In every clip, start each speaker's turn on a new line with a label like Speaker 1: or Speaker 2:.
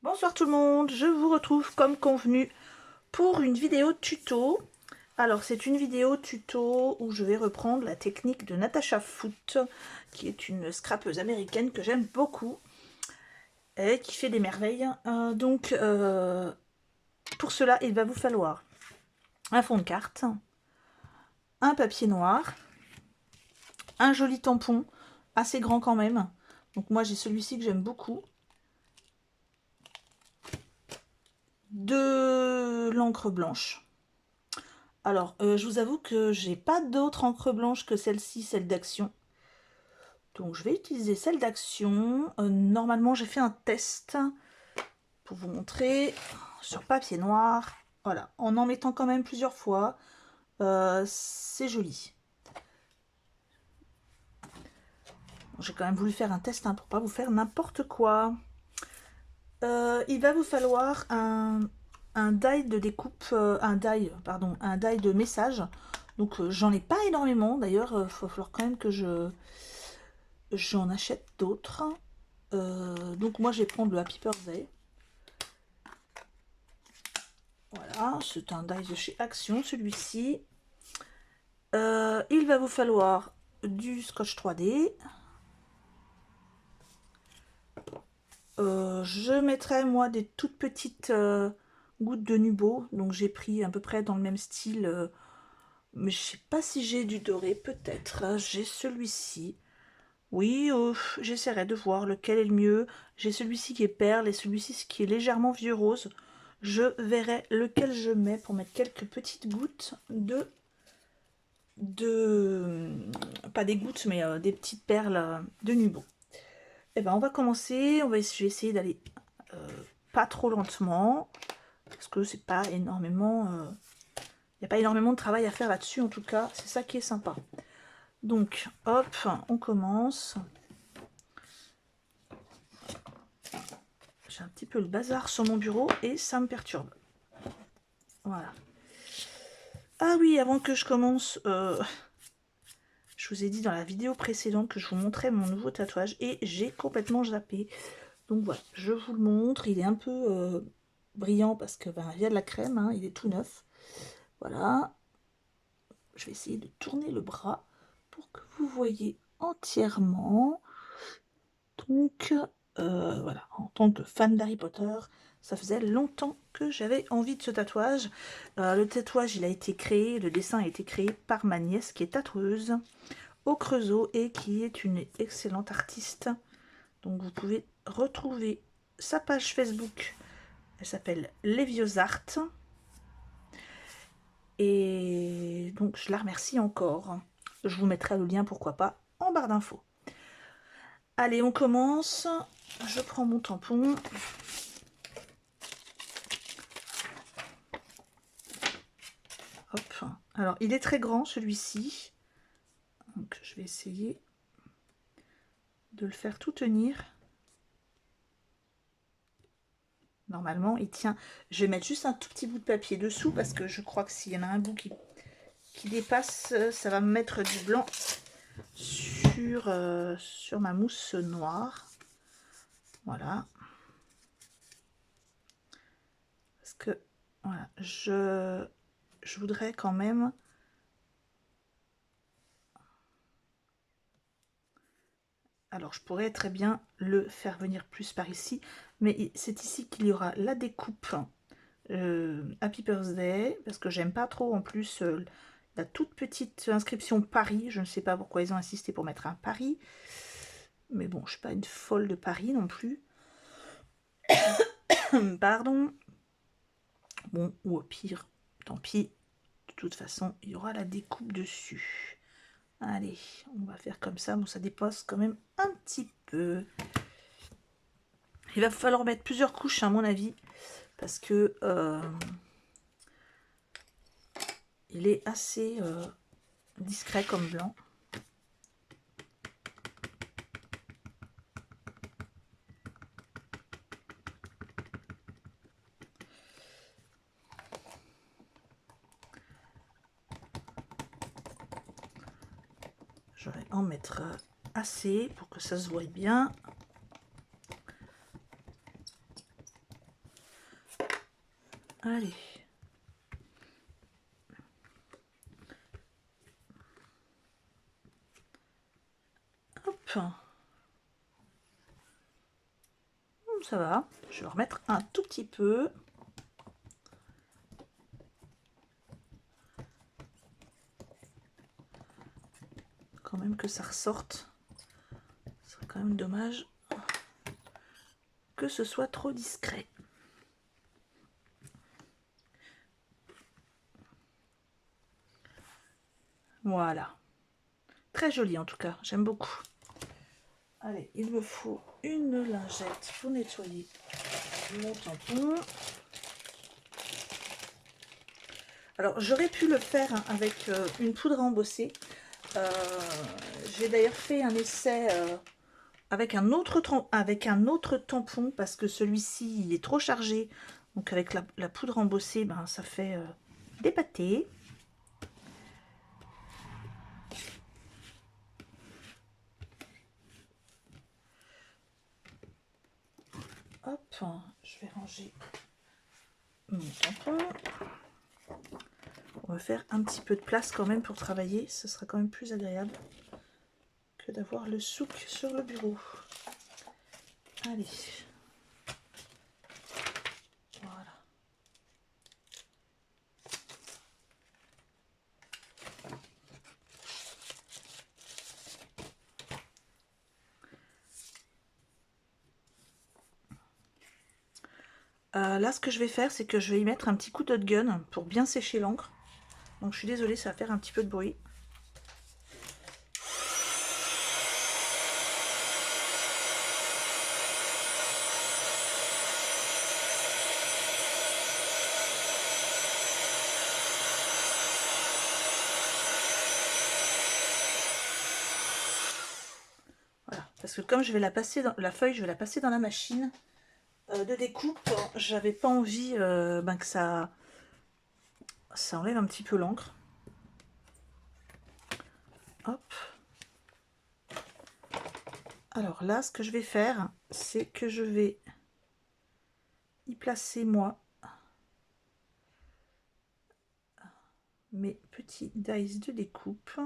Speaker 1: Bonsoir tout le monde, je vous retrouve comme convenu pour une vidéo tuto. Alors c'est une vidéo tuto où je vais reprendre la technique de Natasha Foot, qui est une scrapeuse américaine que j'aime beaucoup et qui fait des merveilles. Pour cela il va vous falloir un fond de carte, un papier noir, un joli tampon, assez grand quand même. Donc moi j'ai celui-ci que j'aime beaucoup. De l'encre blanche. Alors, je vous avoue que j'ai pas d'autre encre blanche que celle-ci, celle d'Action. Donc, je vais utiliser celle d'Action. Normalement, j'ai fait un test pour vous montrer sur papier noir. Voilà, en mettant quand même plusieurs fois. C'est joli. J'ai quand même voulu faire un test pour pas vous faire n'importe quoi. Il va vous falloir un die de découpe, un die de message. Donc j'en ai pas énormément, d'ailleurs il va falloir quand même que j'en achète d'autres. Donc moi je vais prendre le Happy Birthday. Voilà, c'est un die de chez Action, celui-ci. Il va vous falloir du scotch 3D. Je mettrai moi des toutes petites gouttes de Nubo, donc j'ai pris à peu près dans le même style. Mais je sais pas si j'ai du doré, peut-être. J'ai celui-ci. Oui, j'essaierai de voir lequel est le mieux. J'ai celui-ci qui est perle et celui-ci qui est légèrement vieux rose. Je verrai lequel je mets pour mettre quelques petites gouttes pas des gouttes, mais des petites perles de Nubo. Et ben on va commencer. Je vais essayer d'aller pas trop lentement parce que c'est pas énormément. Il n'y a pas énormément de travail à faire là-dessus, en tout cas, c'est ça qui est sympa. Donc, hop, on commence. J'ai un petit peu le bazar sur mon bureau et ça me perturbe. Voilà. Ah oui, avant que je commence, je vous ai dit dans la vidéo précédente que je vous montrais mon nouveau tatouage et j'ai complètement zappé. Donc voilà, je vous le montre. Il est un peu brillant parce que il y a de la crème, hein, il est tout neuf. Voilà. Je vais essayer de tourner le bras pour que vous voyez entièrement. Donc voilà, en tant que fan d'Harry Potter, ça faisait longtemps que j'avais envie de ce tatouage. Le tatouage, il a été créé, le dessin a été créé par ma nièce qui est tatoueuse au Creusot et qui est une excellente artiste. Donc vous pouvez retrouver sa page Facebook. Elle s'appelle Leviosart. Et donc je la remercie encore. Je vous mettrai le lien, pourquoi pas, en barre d'infos. Allez, on commence. Je prends mon tampon. Hop. Alors, il est très grand, celui-ci. Donc, je vais essayer de le faire tout tenir. Normalement, il tient. Je vais mettre juste un tout petit bout de papier dessous parce que je crois que s'il y en a un bout qui dépasse, ça va me mettre du blanc sur ma mousse noire. Voilà. Parce que, voilà, je voudrais quand même... Alors, je pourrais très bien le faire venir plus par ici, mais c'est ici qu'il y aura la découpe Happy Birthday, parce que j'aime pas trop en plus la toute petite inscription Paris. Je ne sais pas pourquoi ils ont insisté pour mettre un Paris, mais bon, je suis pas une folle de Paris non plus. Pardon. Bon, ou au pire, tant pis. De toute façon, il y aura la découpe dessus. Allez, on va faire comme ça. Bon, ça dépasse quand même un petit peu. Il va falloir mettre plusieurs couches, à mon avis, parce que il est assez discret comme blanc. Je vais en mettre assez pour que ça se voie bien. Allez. Hop. Ça va. Je vais remettre un tout petit peu. Quand même que ça ressorte. Ce serait quand même dommage que ce soit trop discret. Voilà. Très joli en tout cas, j'aime beaucoup. Allez, il me faut une lingette pour nettoyer mon tampon. Alors, j'aurais pu le faire avec une poudre à embosser. J'ai d'ailleurs fait un essai avec un autre tampon parce que celui-ci, il est trop chargé. Donc, avec la poudre embossée, ben, ça fait des pâtés. Hop, je vais ranger mon tampon. On va faire un petit peu de place quand même pour travailler. Ce sera quand même plus agréable que d'avoir le souk sur le bureau. Allez. Voilà. Là, ce que je vais faire, c'est que je vais y mettre un petit coup de gun pour bien sécher l'encre. Donc, je suis désolée, ça va faire un petit peu de bruit. Voilà, parce que comme je vais la passer dans la feuille, je vais la passer dans la machine de découpe, j'avais pas envie que ça enlève un petit peu l'encre. Hop. Alors là, ce que je vais faire, c'est que je vais y placer moi mes petits dice de découpe.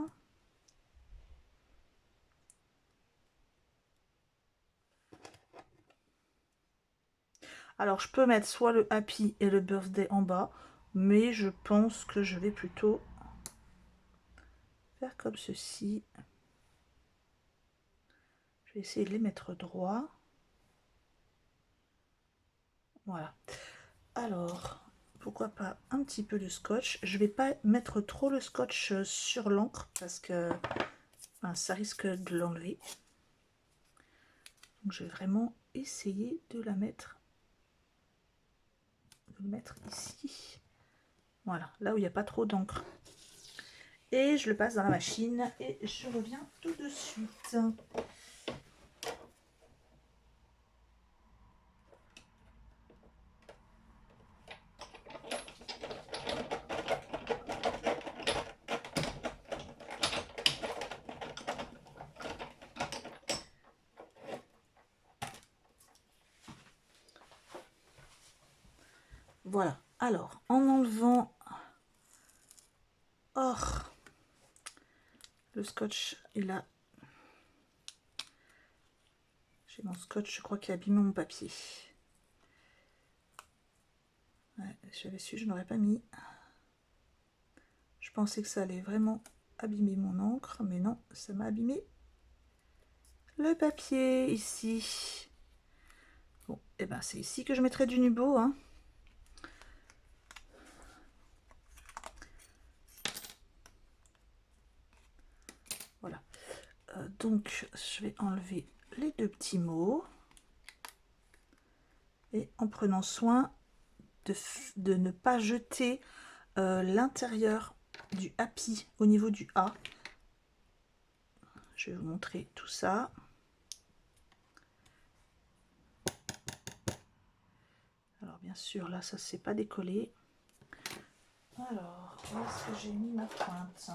Speaker 1: Alors, je peux mettre soit le Happy et le Birthday en bas, mais je pense que je vais plutôt faire comme ceci. Je vais essayer de les mettre droits. Voilà. Alors, pourquoi pas un petit peu de scotch. Je vais pas mettre trop le scotch sur l'encre parce que ça risque de l'enlever. Donc, je vais vraiment essayer de le mettre ici. Voilà, là où il n'y a pas trop d'encre. Et je le passe dans la machine et je reviens tout de suite. Voilà, alors en enlevant le scotch est là. J'ai mon scotch, je crois qu'il a abîmé mon papier. Ouais, j'avais su, je n'aurais pas mis. Je pensais que ça allait vraiment abîmer mon encre, mais non, ça m'a abîmé le papier ici. Bon, et ben c'est ici que je mettrai du Nubo, hein. Voilà. Donc, je vais enlever les deux petits mots. Et en prenant soin de ne pas jeter l'intérieur du Happy au niveau du A. Je vais vous montrer tout ça. Alors bien sûr, là, ça ne s'est pas décollé. Alors, où est-ce que j'ai mis ma pointe?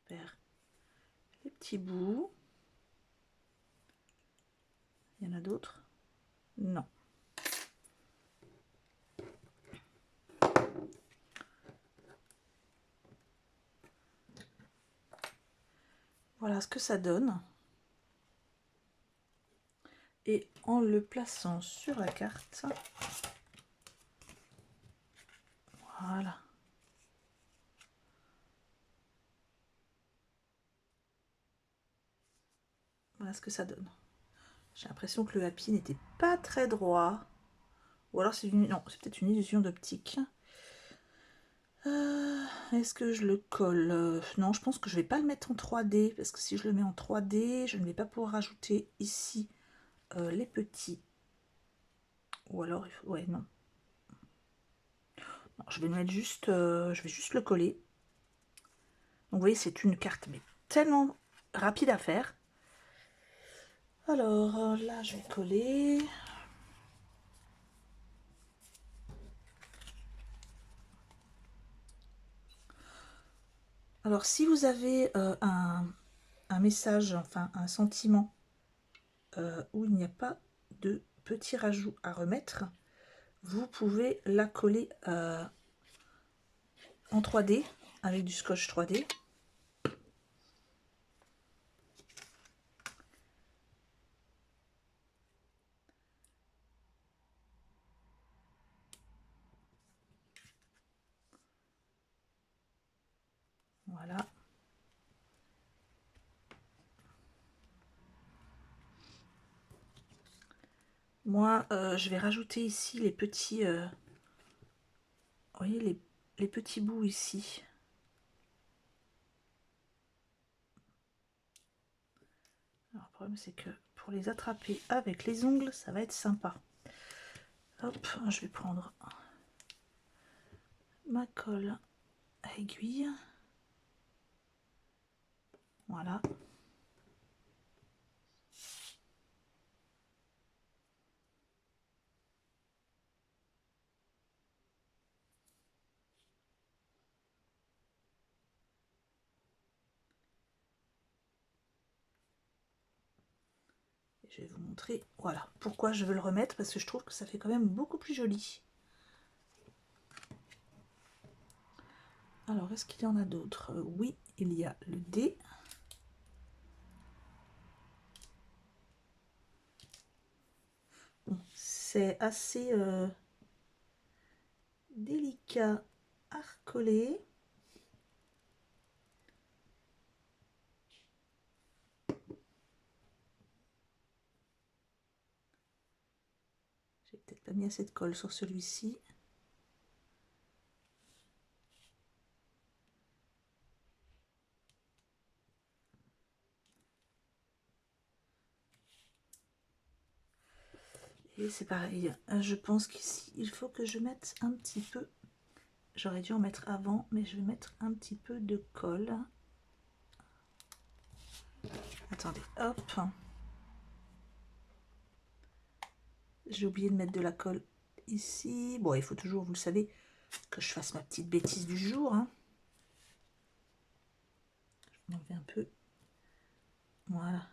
Speaker 1: récupère les petits bouts. Il y en a d'autres? Non. Voilà ce que ça donne. Et en le plaçant sur la carte, voilà. Voilà ce que ça donne. J'ai l'impression que le happy n'était pas très droit. Ou alors c'est une... Non, c'est peut-être une illusion d'optique. Est-ce que je le colle? Non, je pense que je vais pas le mettre en 3D. Parce que si je le mets en 3D, je ne vais pas pouvoir rajouter ici les petits. Ou alors, il faut... ouais, non. Non, je vais le mettre juste... je vais juste le coller. Donc vous voyez, c'est une carte, mais tellement rapide à faire. Alors là, je vais coller. Alors si vous avez un message, enfin un sentiment où il n'y a pas de petits rajouts à remettre, vous pouvez la coller en 3D avec du scotch 3D. Voilà. Moi, je vais rajouter ici les petits... vous voyez, les petits bouts ici. Alors, le problème, c'est que pour les attraper avec les ongles, ça va être sympa. Hop, je vais prendre ma colle à aiguille. Voilà. Je vais vous montrer, voilà, pourquoi je veux le remettre, parce que je trouve que ça fait quand même beaucoup plus joli. Alors, est-ce qu'il y en a d'autres? Oui, il y a le dé. Bon, c'est assez délicat à recoller. J'ai peut-être pas mis assez de colle sur celui-ci. Et c'est pareil, je pense qu'ici, il faut que je mette un petit peu... J'aurais dû en mettre avant, mais je vais mettre un petit peu de colle. Attendez, hop. J'ai oublié de mettre de la colle ici. Bon, il faut toujours, vous le savez, que je fasse ma petite bêtise du jour. Hein. Je vais enlever un peu. Voilà.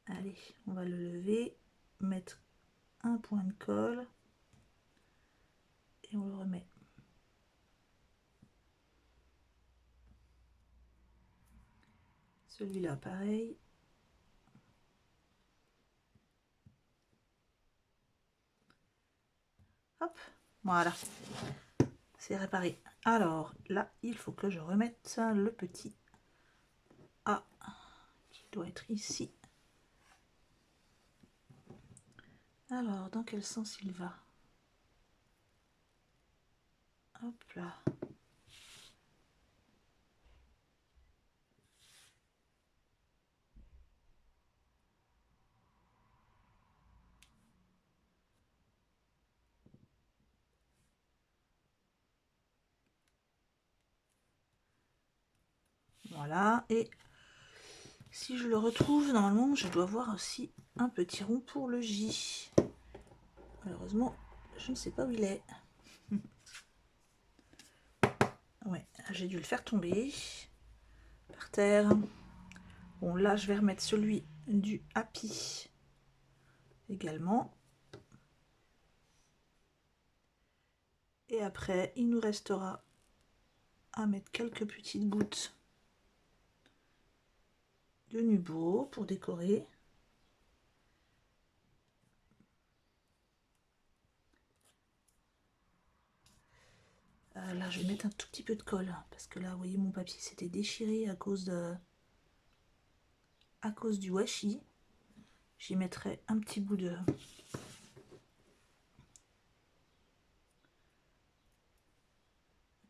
Speaker 1: Allez, on va le lever, mettre un point de colle et on le remet. Celui-là, pareil. Hop, voilà. C'est réparé. Alors là, il faut que je remette le petit A qui doit être ici. Alors, dans quel sens il va? Hop là. Voilà, et si je le retrouve, normalement, je dois voir aussi un petit rond pour le J. Malheureusement, je ne sais pas où il est. Ouais, j'ai dû le faire tomber par terre. Bon, là, je vais remettre celui du Happy également. Et après, il nous restera à mettre quelques petites gouttes de Nubo pour décorer. Là, je vais mettre un tout petit peu de colle parce que là, vous voyez, mon papier s'était déchiré à cause du washi. J'y mettrai un petit bout de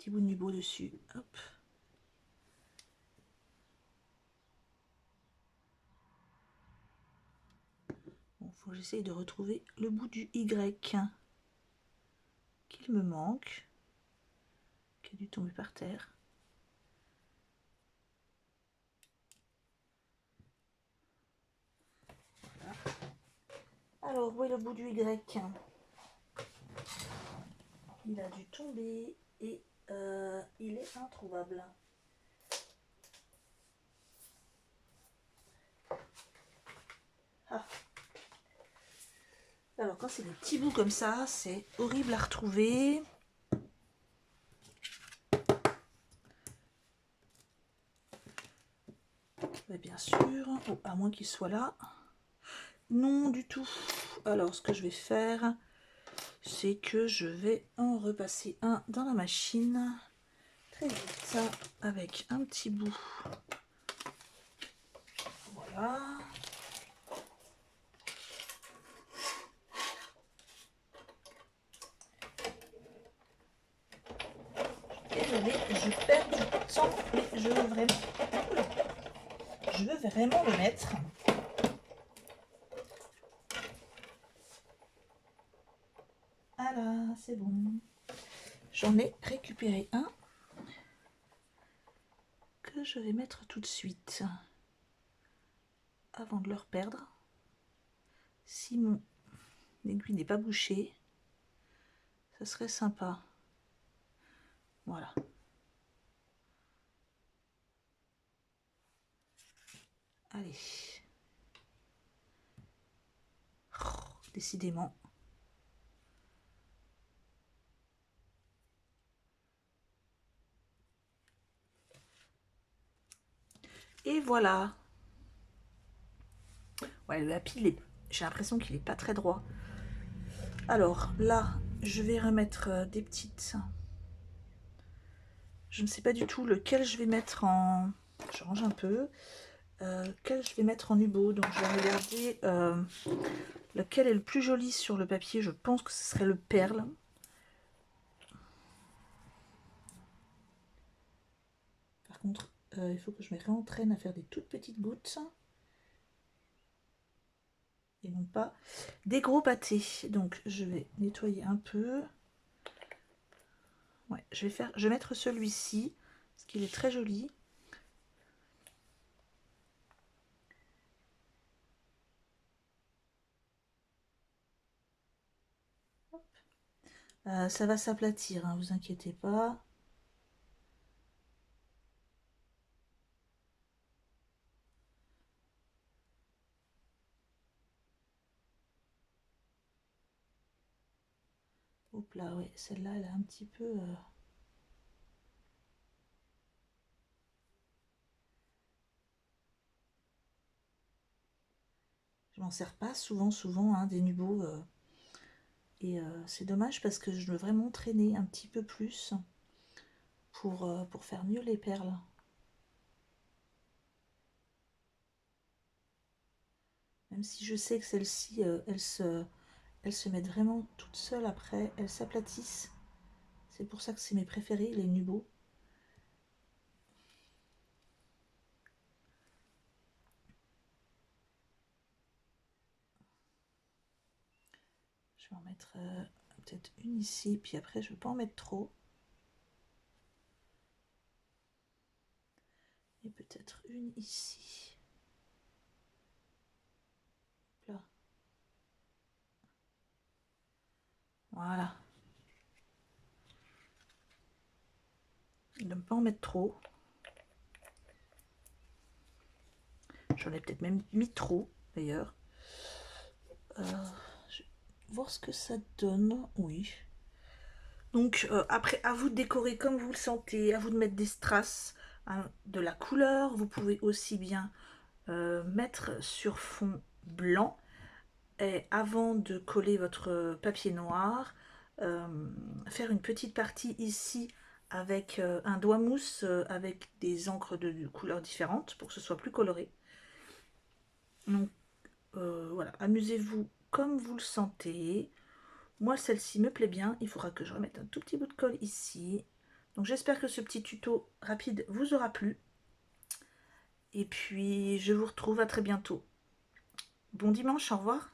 Speaker 1: Nubo dessus. Hop. Bon, faut que j'essaye de retrouver le bout du Y qu'il me manque, qui a dû tomber par terre. Voilà. Alors, où est le bout du Y? Il a dû tomber et il est introuvable. Ah. Alors, quand c'est des petits bouts comme ça, c'est horrible à retrouver. Mais bien sûr, oh, à moins qu'il soit là. Non, du tout. Alors, ce que je vais faire, c'est que je vais en repasser un dans la machine. Très vite, avec un petit bout. Voilà. Désolée, je perds du temps, mais je veux vraiment le mettre. Voilà, c'est bon. J'en ai récupéré un que je vais mettre tout de suite avant de le perdre. Si mon aiguille n'est pas bouchée, ça serait sympa. Voilà. Allez. Oh, décidément. Et voilà. Ouais, le Happy, j'ai l'impression qu'il n'est pas très droit. Alors là, je vais remettre des petites. Je ne sais pas du tout lequel je vais mettre en. Je range un peu. Lequel je vais mettre en Nubo. Donc je vais regarder lequel est le plus joli sur le papier. Je pense que ce serait le perle. Par contre, il faut que je me réentraîne à faire des toutes petites gouttes. Et non pas des gros pâtés. Donc je vais nettoyer un peu. Ouais, je vais mettre celui-ci parce qu'il est très joli. Ça va s'aplatir, hein, vous inquiétez pas. Hop là, ouais, celle-là, elle a un petit peu. Je m'en sers pas souvent, hein, des Nubo. Et c'est dommage parce que je veux vraiment traîner un petit peu plus pour faire mieux les perles. Même si je sais que celles-ci, elles se mettent vraiment toutes seules après, elles s'aplatissent. C'est pour ça que c'est mes préférés, les Nubo. Je vais en mettre peut-être une ici, puis après je ne veux pas en mettre trop. Et peut-être une ici. Là. Voilà. Ne pas en mettre trop. J'en ai peut-être même mis trop, d'ailleurs. Je vais voir ce que ça donne. Oui. Donc, après, à vous de décorer comme vous le sentez. À vous de mettre des strass, hein, de la couleur. Vous pouvez aussi bien mettre sur fond blanc. Et avant de coller votre papier noir, faire une petite partie ici avec un doigt mousse avec des encres de couleurs différentes pour que ce soit plus coloré. Donc voilà, amusez-vous comme vous le sentez. Moi celle-ci me plaît bien, il faudra que je remette un tout petit bout de colle ici. Donc j'espère que ce petit tuto rapide vous aura plu. Et puis je vous retrouve à très bientôt. Bon dimanche, au revoir.